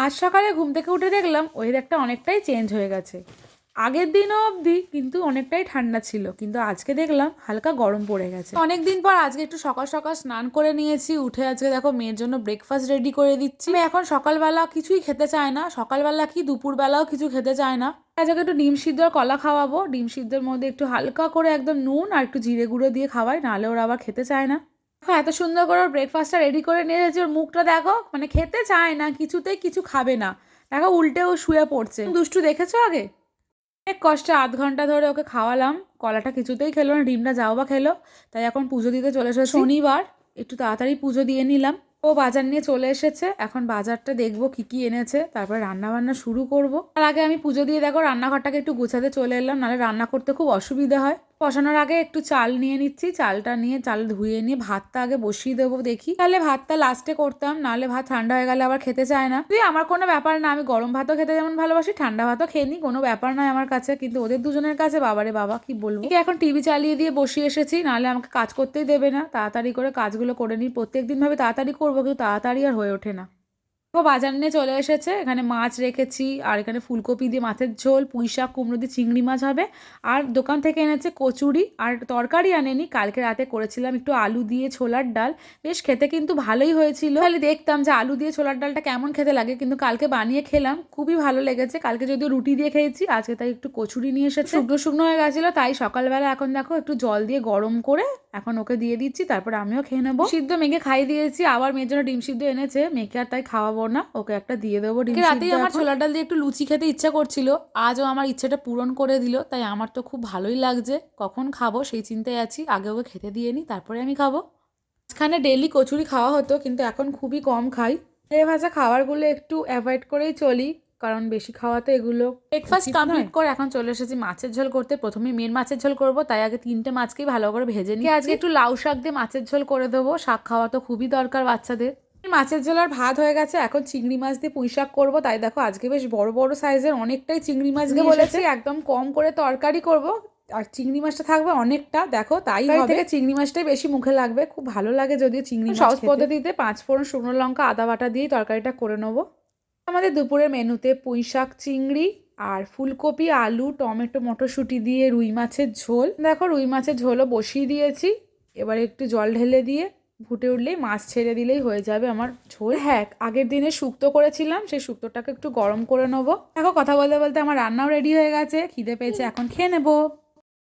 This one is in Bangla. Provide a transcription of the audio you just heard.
আজ সকালে ঘুম থেকে উঠে দেখলাম ওয়েদারটা অনেকটাই চেঞ্জ হয়ে গেছে। আগের দিনও অবধি কিন্তু অনেকটাই ঠান্ডা ছিল, কিন্তু আজকে দেখলাম হালকা গরম পড়ে গেছে। অনেক দিন পর আজকে একটু সকাল সকাল স্নান করে নিয়েছি। উঠে আজকে দেখো মেয়ের জন্য ব্রেকফাস্ট রেডি করে দিচ্ছি। আমি এখন সকালবেলা কিছুই খেতে চায় না, সকালবেলা কি দুপুরবেলাও কিছু খেতে চায় না। আজকে একটু ডিম সিদ্ধ আর কলা খাওয়াবো। ডিম সিদ্ধের মধ্যে একটু হালকা করে একদম নুন আর একটু জিরে গুঁড়ো দিয়ে খাওয়াই, নাহলে ওরা আবার খেতে চায় না। এত সুন্দর করে ওর ব্রেকফাস্টটা রেডি করে নিয়ে এসেছি। ওর মুখটা দেখো, মানে খেতে চায় না, কিছুতেই কিছু খাবে না। দেখো উল্টে ও শুয়ে পড়ছে। দুষ্টু দেখেছো আগে? অনেক কষ্টে 8 ঘন্টা ধরে ওকে খাওয়ালাম। কলাটা কিছুতেই খেলো না, ডিমটা যাও বা খেলো। তাই এখন পুজো দিতে চলে এসেছে। শনিবার একটু তাড়াতাড়ি পুজো দিয়ে নিলাম। ও বাজার নিয়ে চলে এসেছে, এখন বাজারটা দেখবো কি কি এনেছে, তারপরে রান্না বান্না শুরু করব। তার আগে আমি পুজো দিয়ে দেখো রান্নাঘরটাকে একটু গোছাতে চলে এলাম, নাহলে রান্না করতে খুব অসুবিধা হয়। বসানোর আগে একটু চাল নিয়ে নিচ্ছি। চালটা নিয়ে চাল ধুয়ে নিয়ে ভাতটা আগে বসিয়ে দেবো দেখি। তাহলে ভাতটা লাস্টে করতাম, নাহলে ভাত ঠান্ডা হয়ে গেলে আবার খেতে চায় না। তুই আমার কোনো ব্যাপার না, আমি গরম ভাতও খেতে যেমন ভালোবাসি, ঠান্ডা ভাতও খেয়ে নিই, কোনো ব্যাপার নয় আমার কাছে। কিন্তু ওদের দুজনের কাছে বাবারে বাবা কি বলবো। এখন টিভি চালিয়ে দিয়ে বসিয়ে এসেছি, নাহলে আমাকে কাজ করতেই দেবে না। তাড়াতাড়ি করে কাজগুলো করে নিই। প্রত্যেকদিন ভাবে তাড়াতাড়ি করবো, কিন্তু তাড়াতাড়ি আর হয়ে ওঠে না। ও বাজার নিয়ে চলে এসেছে। এখানে মাছ রেখেছি, আর এখানে ফুলকপি দিয়ে মাছের ঝোল, পুঁই শাক, কুমড়ো দিয়ে চিংড়ি মাছ হবে। আর দোকান থেকে এনেছে কচুরি, আর তরকারি আনেনি। কালকে রাতে করেছিলাম একটু আলু দিয়ে ছোলার ডাল, বেশ খেতে কিন্তু ভালোই হয়েছিল। তাহলে দেখতাম যে আলু দিয়ে ছোলার ডালটা কেমন খেতে লাগে, কিন্তু কালকে বানিয়ে খেলাম, খুবই ভালো লেগেছে। কালকে যদিও রুটি দিয়ে খেয়েছি, আজকে তাই একটু কচুরি নিয়ে এসেছে। শুকনো শুকনো হয়ে গেছিলো, তাই সকালবেলা এখন দেখো একটু জল দিয়ে গরম করে এখন ওকে দিয়ে দিচ্ছি, তারপরে আমিও খেয়ে নেবো। সিদ্ধ মেঘে খাইয়ে দিয়েছি, আবার মেয়ের জন্য ডিম সিদ্ধ এনেছে। মেয়েকে আর তাই খাওয়াবো না, ওকে একটা দিয়ে দেবো ডিম সিদ্ধ। রাতেই আমার ছোলার ডাল দিয়ে একটু লুচি খেতে ইচ্ছা করছিল, আজও আমার ইচ্ছাটা পূরণ করে দিল। তাই আমার তো খুব ভালোই লাগছে। কখন খাবো সেই চিন্তায় আছি, আগে ওকে খেতে দিয়ে নিই, তারপরে আমি খাবো। মাঝখানে ডেলি কচুরি খাওয়া হতো, কিন্তু এখন খুবই কম খাই। তেলে ভাজা খাবারগুলো একটু অ্যাভয়েড করেই চলি, কারণ বেশি খাওয়াতে এগুলো। ব্রেকফাস্ট কমপ্লিট করে এখন চলে এসেছি মাছের ঝোল করতে। প্রথমে মেন মাছের ঝোল করবো, তাই আগে 3টে মাছকেই ভালো করে ভেজে নিই। আজকে একটু লাউ শাক দিয়ে মাছের ঝোল করে দেবো। শাক খাওয়া তো খুবই দরকার বাচ্চাদের। মাছের ঝোল আর ভাত হয়ে গেছে, এখন চিংড়ি মাছ দিয়ে পুঁই শাক করবো। তাই দেখো আজকে বেশ বড় বড় সাইজের অনেকটাই চিংড়ি মাছ দিয়ে বলেছি একদম কম করে তরকারি করব, আর চিংড়ি মাছটা থাকবে অনেকটা। দেখো তাই হবে, চিংড়ি মাছটাই বেশি মুখে লাগবে, খুব ভালো লাগে যদিও চিংড়ি মাছ। সহজ পদ্ধতিতে 5 ফোড়ন, শুকনো লঙ্কা, আদা বাটা দিয়েই তরকারিটা করে নেবো। আমাদের দুপুরের মেনুতে পুঁই শাক, চিংড়ি আর ফুলকপি, আলু, টমেটো, মটরশুঁটি দিয়ে রুই মাছের ঝোল। দেখো রুই মাছের ঝোলও বসিয়ে দিয়েছি, এবারে একটু জল ঢেলে দিয়ে ফুটে উঠলেই মাছ ছেড়ে দিলেই হয়ে যাবে আমার ঝোল। হ্যাঁ, আগের দিনে শুক্তো করেছিলাম, সেই শুক্তোটাকে একটু গরম করে নেবো। দেখো কথা বলতে বলতে আমার রান্নাও রেডি হয়ে গেছে, খিদে পেয়েছে, এখন খেয়ে নেবো।